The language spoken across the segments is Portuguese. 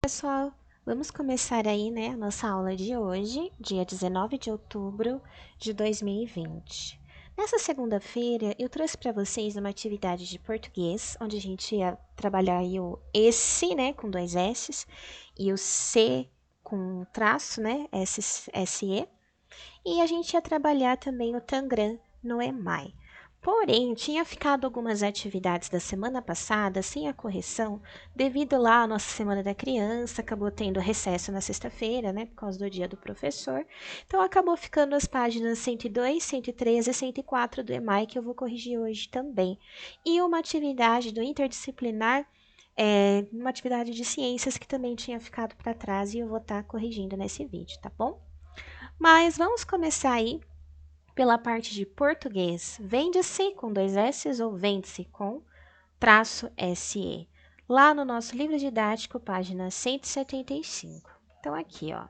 Pessoal, vamos começar aí, né, a nossa aula de hoje, dia 19 de outubro de 2020. Nessa segunda-feira, eu trouxe para vocês uma atividade de português, onde a gente ia trabalhar aí o esse, né, com dois S's, e o C com traço, né, SE, e a gente ia trabalhar também o Tangram no EMAI. Porém, tinha ficado algumas atividades da semana passada sem a correção, devido lá à nossa Semana da Criança, acabou tendo recesso na sexta-feira, né, por causa do dia do professor. Então, acabou ficando as páginas 102, 113 e 104 do EMAI, que eu vou corrigir hoje também. E uma atividade do interdisciplinar, uma atividade de ciências que também tinha ficado para trás e eu vou estar corrigindo nesse vídeo, tá bom? Mas vamos começar aí pela parte de português. Vende-se com dois S ou vende-se com traço SE. Lá no nosso livro didático, página 175. Então, aqui, ó.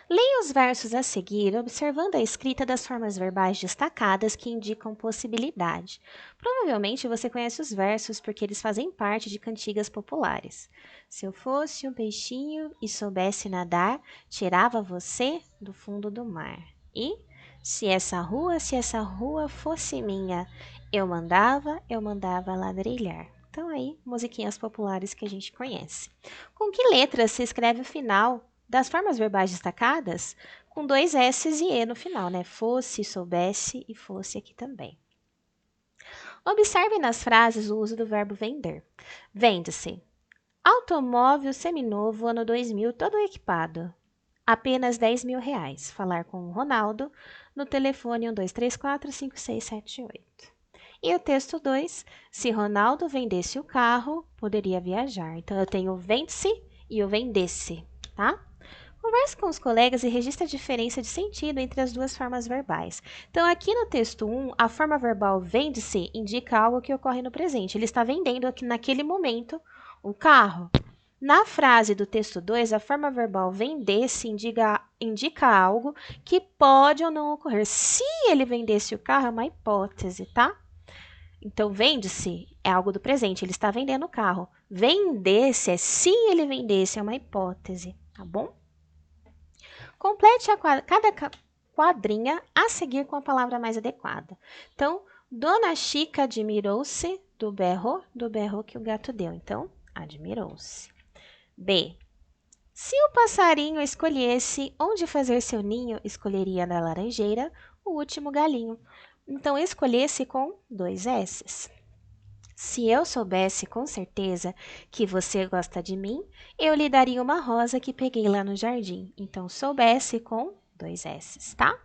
Leia os versos a seguir, observando a escrita das formas verbais destacadas que indicam possibilidade. Provavelmente você conhece os versos porque eles fazem parte de cantigas populares. Se eu fosse um peixinho e soubesse nadar, tirava você do fundo do mar. E se essa rua fosse minha, eu mandava ladrilhar. Então aí, musiquinhas populares que a gente conhece. Com que letras se escreve o final das formas verbais destacadas? Com dois S's e E no final, né? Fosse, soubesse e fosse aqui também. Observe nas frases o uso do verbo vender. Vende-se. Automóvel seminovo, ano 2000, todo equipado. Apenas R$ 10.000. Falar com o Ronaldo no telefone 12345678. E o texto 2, se Ronaldo vendesse o carro, poderia viajar. Então, eu tenho o vende-se e o vendesse, tá? Converse com os colegas e registre a diferença de sentido entre as duas formas verbais. Então, aqui no texto 1, a forma verbal vende-se indica algo que ocorre no presente. Ele está vendendo aqui naquele momento o carro. Na frase do texto 2, a forma verbal vender-se indica algo que pode ou não ocorrer. Se ele vendesse o carro, é uma hipótese, tá? Então, vende-se é algo do presente, ele está vendendo o carro. Vender-se é se ele vendesse, é uma hipótese, tá bom? Complete cada quadrinha a seguir com a palavra mais adequada. Então, Dona Chica admirou-se do berro que o gato deu. Então, admirou-se. B. Se o passarinho escolhesse onde fazer seu ninho, escolheria na laranjeira o último galinho. Então, escolhesse com dois S's. Se eu soubesse com certeza que você gosta de mim, eu lhe daria uma rosa que peguei lá no jardim. Então, soubesse com dois S's, tá?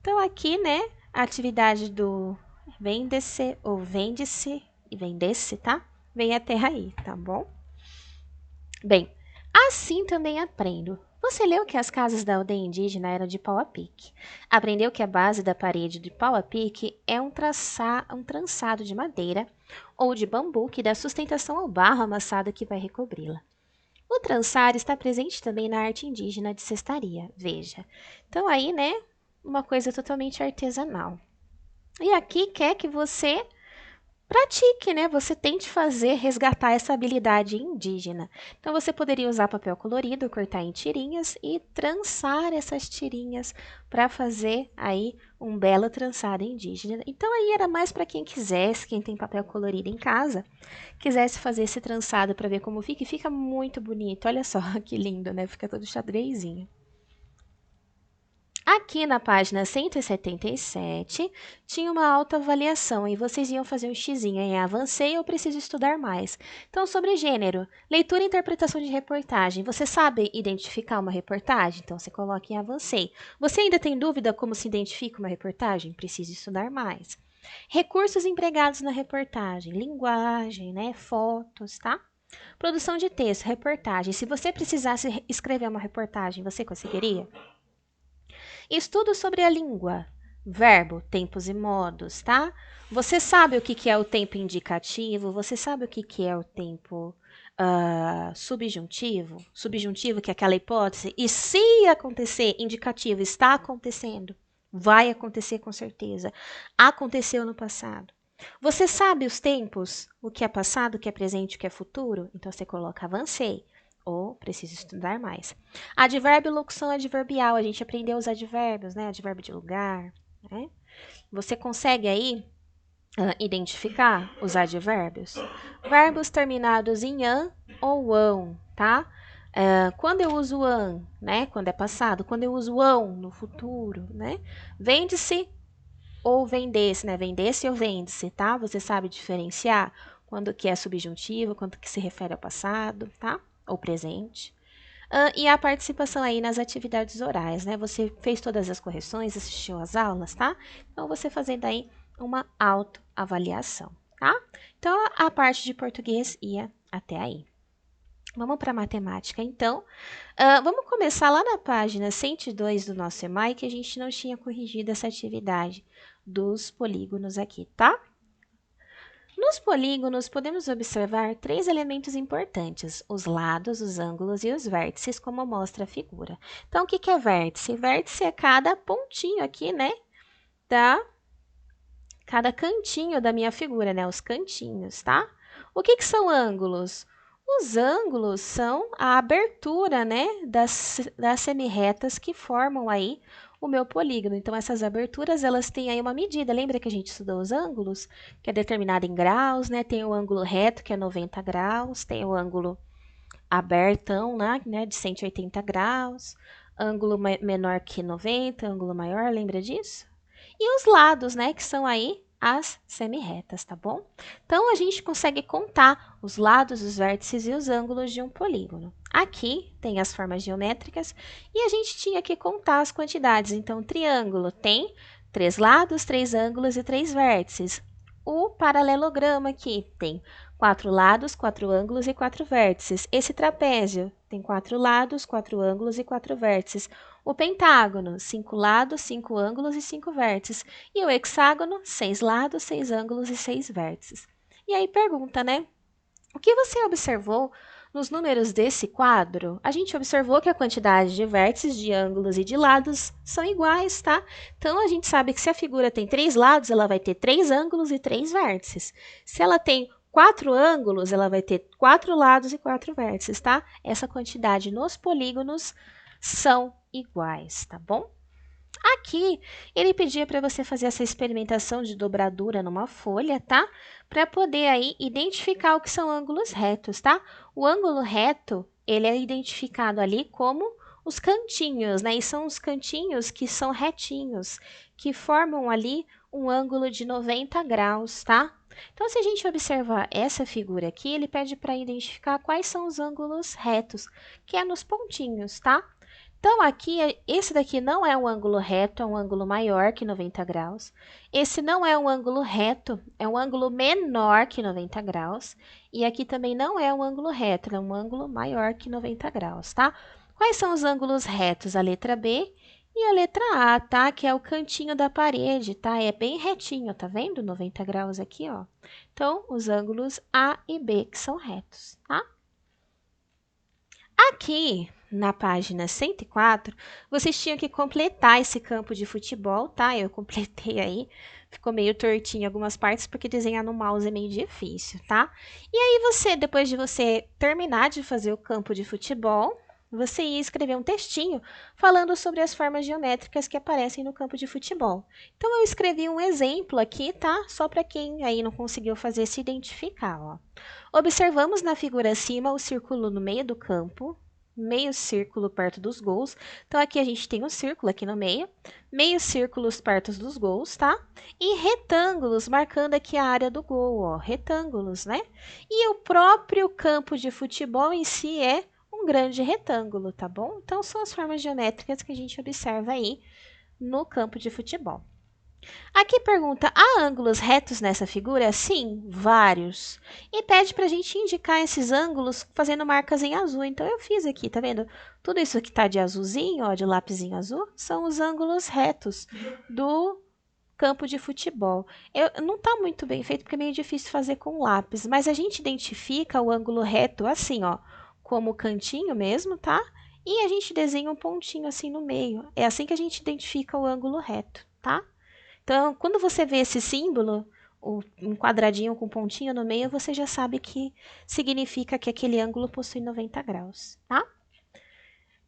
Então, aqui, né, a atividade do vende-se ou vende-se e vende-se, tá? Vem até aí, tá bom? Bem, assim também aprendo. Você leu que as casas da aldeia indígena eram de pau a pique. Aprendeu que a base da parede de pau a pique é um trançado de madeira ou de bambu que dá sustentação ao barro amassado que vai recobri-la. O trançar está presente também na arte indígena de cestaria, veja. Então aí, né, uma coisa totalmente artesanal. E aqui quer que você pratique, né? Você tente resgatar essa habilidade indígena. Então, você poderia usar papel colorido, cortar em tirinhas e trançar essas tirinhas para fazer aí um belo trançado indígena. Então, aí era mais para quem quisesse, quem tem papel colorido em casa, quisesse fazer esse trançado para ver como fica, e fica muito bonito. Olha só que lindo, né? Fica todo xadrezinho. Aqui na página 177, tinha uma autoavaliação e vocês iam fazer um xizinho em avancei ou preciso estudar mais. Então, sobre gênero, leitura e interpretação de reportagem. Você sabe identificar uma reportagem? Então, você coloca em avancei. Você ainda tem dúvida como se identifica uma reportagem? Preciso estudar mais. Recursos empregados na reportagem, linguagem, né, fotos, tá? Produção de texto, reportagem. Se você precisasse escrever uma reportagem, você conseguiria? Estudo sobre a língua. Verbo, tempos e modos, tá? Você sabe o que é o tempo indicativo? Você sabe o que é o tempo subjuntivo? Subjuntivo, que é aquela hipótese. E se acontecer, indicativo, está acontecendo. Vai acontecer com certeza. Aconteceu no passado. Você sabe os tempos? O que é passado, o que é presente, o que é futuro? Então, você coloca avancei ou preciso estudar mais. Advérbio, locução adverbial. A gente aprendeu os advérbios, né? Advérbio de lugar, né? Você consegue aí identificar os advérbios? Verbos terminados em an ou ão, tá? Quando eu uso an, né? Quando é passado. Quando eu uso ão, no futuro, né? Vende-se ou vendesse, né? Vendesse ou vende-se, tá? Você sabe diferenciar quando que é subjuntivo, quando que se refere ao passado, tá? Ou presente. E a participação aí nas atividades orais, né? Você fez todas as correções, assistiu às aulas, tá? Então, você fazendo aí uma autoavaliação, tá? Então, a parte de português ia até aí. Vamos para a matemática, então. Vamos começar lá na página 102 do nosso EMAI, que a gente não tinha corrigido essa atividade dos polígonos aqui, tá? Nos polígonos, podemos observar três elementos importantes: os lados, os ângulos e os vértices, como mostra a figura. Então, o que é vértice? Vértice é cada pontinho aqui, né? Cada cantinho da minha figura, né? Os cantinhos, tá? O que são ângulos? Os ângulos são a abertura, né, das semirretas que formam aí o meu polígono. Então, essas aberturas, elas têm aí uma medida. Lembra que a gente estudou os ângulos? Que é determinado em graus, né? Tem o ângulo reto, que é 90 graus. Tem o ângulo abertão, né, de 180 graus. Ângulo menor que 90, ângulo maior, lembra disso? E os lados, né, que são aí as semirretas, tá bom? Então, a gente consegue contar os lados, os vértices e os ângulos de um polígono. Aqui tem as formas geométricas e a gente tinha que contar as quantidades. Então, o triângulo tem 3 lados, 3 ângulos e 3 vértices. O paralelograma aqui tem 4 lados, 4 ângulos e 4 vértices. Esse trapézio tem 4 lados, 4 ângulos e 4 vértices. O pentágono, 5 lados, 5 ângulos e 5 vértices. E o hexágono, 6 lados, 6 ângulos e 6 vértices. E aí pergunta, né? O que você observou nos números desse quadro? A gente observou que a quantidade de vértices, de ângulos e de lados são iguais, tá? Então, a gente sabe que se a figura tem 3 lados, ela vai ter 3 ângulos e 3 vértices. Se ela tem 4 ângulos, ela vai ter 4 lados e 4 vértices, tá? Essa quantidade nos polígonos são iguais, tá bom? Aqui, ele pedia para você fazer essa experimentação de dobradura numa folha, tá? Para poder aí identificar o que são ângulos retos, tá? O ângulo reto, ele é identificado ali como os cantinhos, né? E são os cantinhos que são retinhos, que formam ali um ângulo de 90 graus, tá? Então, se a gente observar essa figura aqui, ele pede para identificar quais são os ângulos retos, que é nos pontinhos, tá? Então, aqui, esse daqui não é um ângulo reto, é um ângulo maior que 90 graus. Esse não é um ângulo reto, é um ângulo menor que 90 graus. E aqui também não é um ângulo reto, é um ângulo maior que 90 graus, tá? Quais são os ângulos retos? A letra B e a letra A, tá? Que é o cantinho da parede, tá? É bem retinho, tá vendo? 90 graus aqui, ó. Então, os ângulos A e B que são retos, tá? Aqui, na página 104, vocês tinham que completar esse campo de futebol, tá? Eu completei aí, ficou meio tortinho em algumas partes, porque desenhar no mouse é meio difícil, tá? E aí você, depois de você terminar de fazer o campo de futebol, você ia escrever um textinho falando sobre as formas geométricas que aparecem no campo de futebol. Então, eu escrevi um exemplo aqui, tá? Só para quem aí não conseguiu fazer se identificar, ó. Observamos na figura acima o círculo no meio do campo, meio círculo perto dos gols. Então, aqui a gente tem um círculo aqui no meio círculos perto dos gols, tá? E retângulos marcando aqui a área do gol, ó, retângulos, né? E o próprio campo de futebol em si é um grande retângulo, tá bom? Então, são as formas geométricas que a gente observa aí no campo de futebol. Aqui pergunta, há ângulos retos nessa figura? Sim, vários. E pede para a gente indicar esses ângulos fazendo marcas em azul. Então, eu fiz aqui, tá vendo? Tudo isso que tá de azulzinho, ó, de lapisinho azul, são os ângulos retos do campo de futebol. Não tá muito bem feito, porque é meio difícil fazer com lápis, mas a gente identifica o ângulo reto assim, ó, como cantinho mesmo, tá? E a gente desenha um pontinho assim no meio. É assim que a gente identifica o ângulo reto, tá? Então, quando você vê esse símbolo, um quadradinho com pontinho no meio, você já sabe que significa que aquele ângulo possui 90 graus, tá?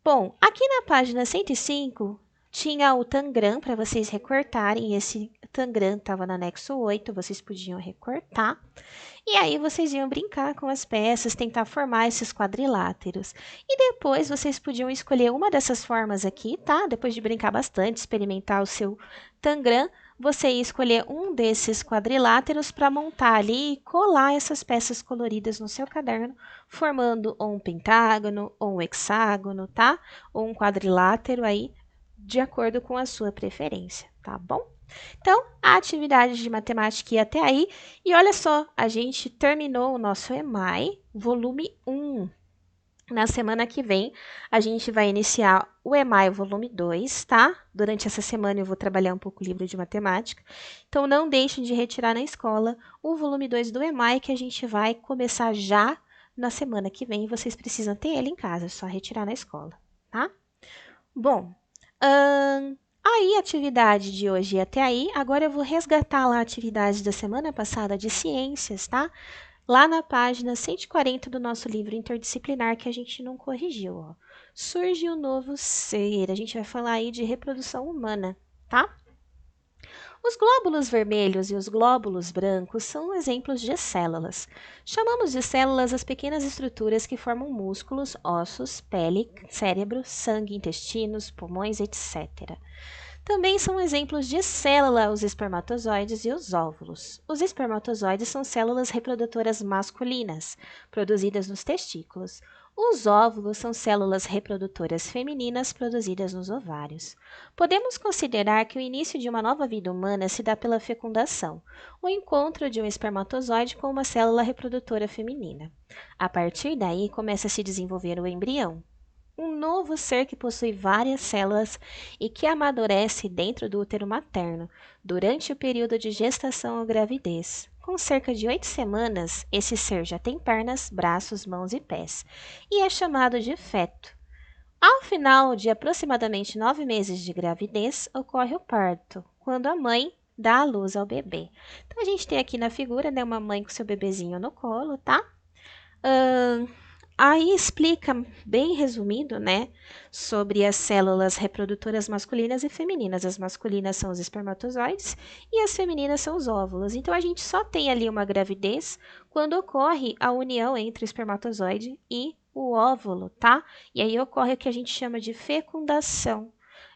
Bom, aqui na página 105, tinha o tangram para vocês recortarem. Esse tangram estava no anexo 8, vocês podiam recortar. E aí vocês iam brincar com as peças, tentar formar esses quadriláteros. E depois vocês podiam escolher uma dessas formas aqui, tá? Depois de brincar bastante, experimentar o seu tangram, você ia escolher um desses quadriláteros para montar ali e colar essas peças coloridas no seu caderno, formando ou um pentágono, ou um hexágono, tá? Ou um quadrilátero aí, de acordo com a sua preferência, tá bom? Então, a atividade de matemática ia até aí. E olha só, a gente terminou o nosso EMAI, volume 1. Na semana que vem, a gente vai iniciar o EMAI volume 2, tá? Durante essa semana eu vou trabalhar um pouco o livro de matemática. Então, não deixem de retirar na escola o volume 2 do EMAI, que a gente vai começar já na semana que vem. Vocês precisam ter ele em casa, é só retirar na escola, tá? Bom, aí a atividade de hoje é até aí. Agora eu vou resgatar lá a atividade da semana passada de ciências, tá? Lá na página 140 do nosso livro interdisciplinar que a gente não corrigiu, ó. Surge um novo ser. A gente vai falar aí de reprodução humana, tá? Os glóbulos vermelhos e os glóbulos brancos são exemplos de células. Chamamos de células as pequenas estruturas que formam músculos, ossos, pele, cérebro, sangue, intestinos, pulmões, etc. Também são exemplos de célula os espermatozoides e os óvulos. Os espermatozoides são células reprodutoras masculinas, produzidas nos testículos. Os óvulos são células reprodutoras femininas produzidas nos ovários. Podemos considerar que o início de uma nova vida humana se dá pela fecundação, o encontro de um espermatozoide com uma célula reprodutora feminina. A partir daí, começa a se desenvolver o embrião, um novo ser que possui várias células e que amadurece dentro do útero materno durante o período de gestação ou gravidez. Com cerca de 8 semanas, esse ser já tem pernas, braços, mãos e pés, e é chamado de feto. Ao final de aproximadamente 9 meses de gravidez, ocorre o parto, quando a mãe dá à luz ao bebê. Então, a gente tem aqui na figura, né, uma mãe com seu bebezinho no colo, tá? Aí explica, bem resumido, né, sobre as células reprodutoras masculinas e femininas. As masculinas são os espermatozoides e as femininas são os óvulos. Então, a gente só tem ali uma gravidez quando ocorre a união entre o espermatozoide e o óvulo, tá? E aí ocorre o que a gente chama de fecundação.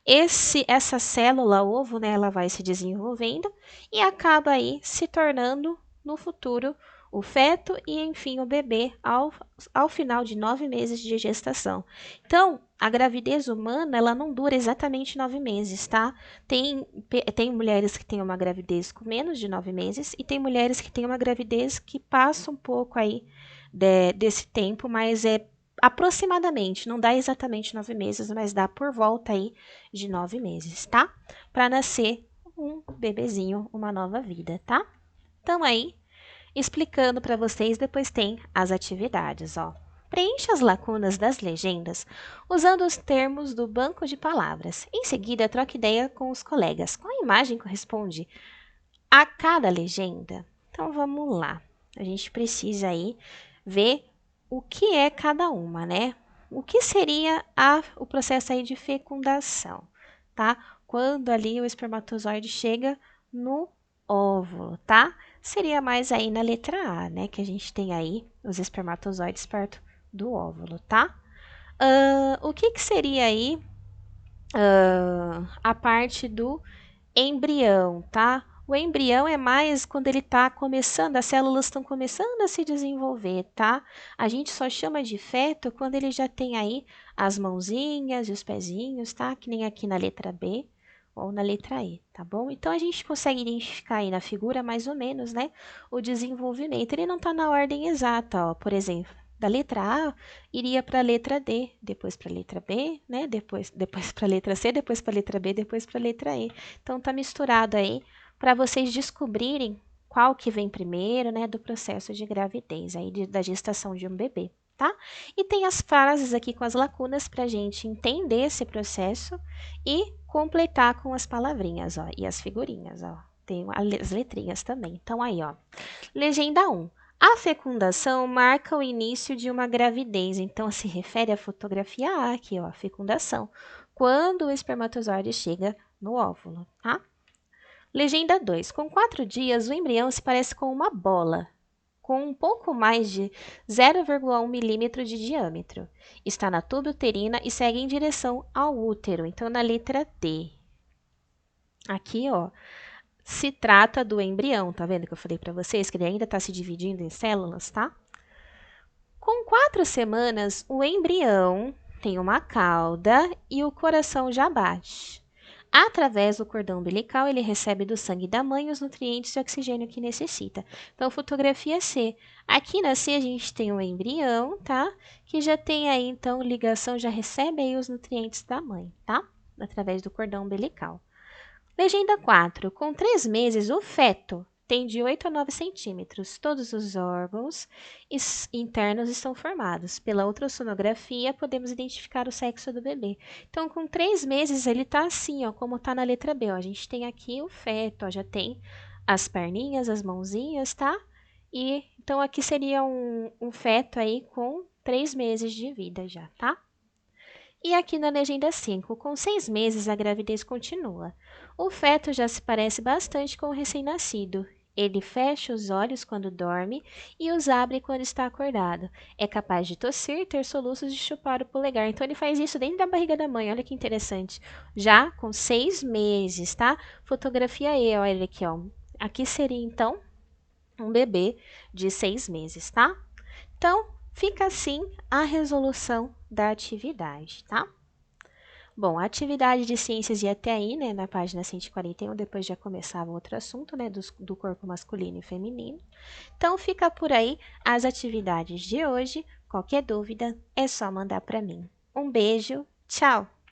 Essa célula ovo, né, ela vai se desenvolvendo e acaba aí se tornando, no futuro, o feto e, enfim, o bebê ao final de 9 meses de gestação. Então, a gravidez humana, ela não dura exatamente 9 meses, tá? Tem mulheres que têm uma gravidez com menos de 9 meses e tem mulheres que têm uma gravidez que passa um pouco aí desse tempo, mas é aproximadamente, não dá exatamente 9 meses, mas dá por volta aí de 9 meses, tá? Para nascer um bebezinho, uma nova vida, tá? Então, aí, explicando para vocês, depois tem as atividades, ó. Preencha as lacunas das legendas usando os termos do banco de palavras. Em seguida, troque ideia com os colegas. Qual imagem corresponde a cada legenda? Então, vamos lá. A gente precisa aí ver o que é cada uma, né? O que seria o processo aí de fecundação, tá? Quando ali o espermatozoide chega no óvulo, tá? Seria mais aí na letra A, né? Que a gente tem aí os espermatozoides perto do óvulo, tá? O que seria aí a parte do embrião, tá? O embrião é mais quando ele está começando, as células estão começando a se desenvolver, tá? A gente só chama de feto quando ele já tem aí as mãozinhas e os pezinhos, tá? Que nem aqui na letra B ou na letra E, tá bom? Então, a gente consegue identificar aí na figura, mais ou menos, né, o desenvolvimento. Ele não está na ordem exata, ó, por exemplo, da letra A iria para a letra D, depois para a letra B, né, depois para a letra C, depois para a letra B, depois para a letra E. Então, tá misturado aí para vocês descobrirem qual que vem primeiro, né, do processo de gravidez, aí da gestação de um bebê, tá? E tem as frases aqui com as lacunas para a gente entender esse processo e completar com as palavrinhas, ó, e as figurinhas, ó. Tem as letrinhas também. Então, aí, ó. Legenda 1. A fecundação marca o início de uma gravidez. Então, se refere à fotografia A aqui, ó, a fecundação. Quando o espermatozoide chega no óvulo, tá? Legenda 2. Com 4 dias, o embrião se parece com uma bola, com um pouco mais de 0,1 milímetro de diâmetro. Está na tuba uterina e segue em direção ao útero. Então, na letra D. Aqui, ó, se trata do embrião, tá vendo que eu falei para vocês que ele ainda está se dividindo em células, tá? Com 4 semanas, o embrião tem uma cauda e o coração já bate. Através do cordão umbilical, ele recebe do sangue da mãe os nutrientes e oxigênio que necessita. Então, fotografia C. Aqui na C, a gente tem um embrião, tá? Que já tem aí, então, ligação, já recebe aí os nutrientes da mãe, tá? Através do cordão umbilical. Legenda 4. Com 3 meses, o feto tem de 8 a 9 centímetros. Todos os órgãos internos estão formados. Pela ultrassonografia, podemos identificar o sexo do bebê. Então, com 3 meses, ele está assim, ó, como está na letra B. Ó. A gente tem aqui o feto, ó, já tem as perninhas, as mãozinhas, tá? E, então, aqui seria um feto aí com 3 meses de vida já, tá? E aqui na legenda 5, com 6 meses a gravidez continua. O feto já se parece bastante com o recém-nascido. Ele fecha os olhos quando dorme e os abre quando está acordado. É capaz de tossir, ter soluços e chupar o polegar. Então, ele faz isso dentro da barriga da mãe. Olha que interessante. Já com 6 meses, tá? Fotografia E, olha aqui, ó. Aqui seria, então, um bebê de 6 meses, tá? Então, fica assim a resolução da atividade, tá? Bom, a atividade de ciências ia até aí, né, na página 141, depois já começava outro assunto, né, do corpo masculino e feminino. Então, fica por aí as atividades de hoje. Qualquer dúvida, é só mandar para mim. Um beijo, tchau!